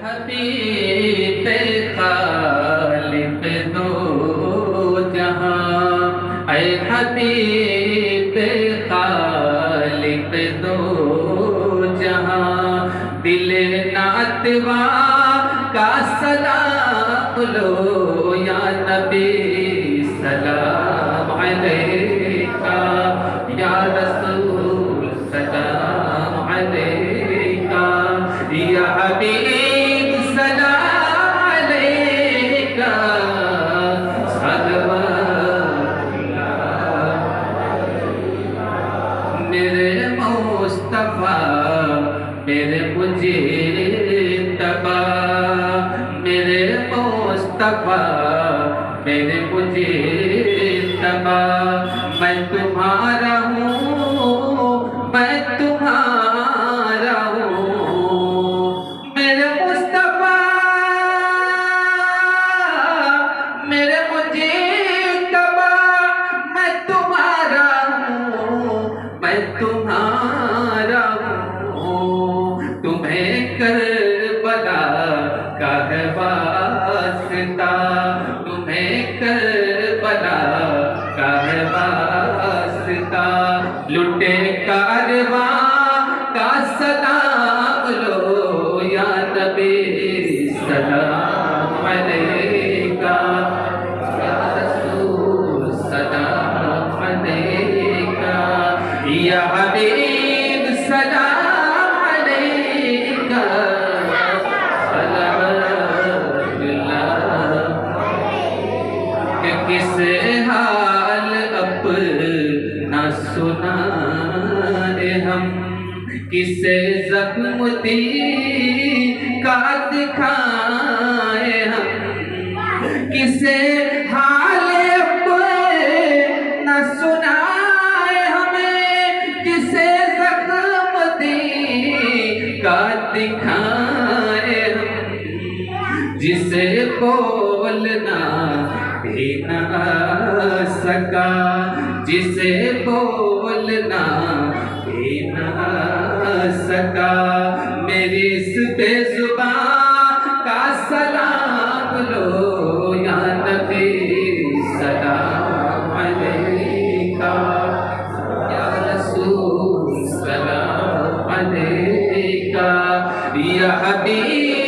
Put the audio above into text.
حبیب خالق دو جہاں، اے حبیب خالق دو جہاں، دل ناتوا کا سلام لو یا نبی سلام علیکہ، یا رسول سلام علیکہ، یا حبیب سلام علیکہ، صلوات میرے مصطفیٰ میرے مجتبیٰ، میرے مصطفیٰ میرے مجتبیٰ، میں تمہارا ہوں، میں تمہارا ہوں، میرے مصطفیٰ میرے مجتبیٰ، میں تمہارا ہوں، میں تمہارا ہوں، تمہیں کربلا کا ہے واسطہ، تمہیں کربلا کا ہے واسطہ، لٹے کارواں کا سلام لو یا نبی سلام علیکہ، یا رسول سلام علیکہ، یا حبیب سلام علیکہ، صلوات اللہ، کہ کس حال اپنا سنائے ہم، کسے زخم دی کا دکھائے ہم، کسے حال اپنا سنائے ہمیں، کسے زخم دی کا دکھائے ہم، جسے بولنا بھی نہ آ سکا، جسے بولنا بھی نہ آ سکا، میری اس بے زبان کا سلام لو یا نبی سلام علیکہ، یا رسول سلام علیکہ، یا حبیب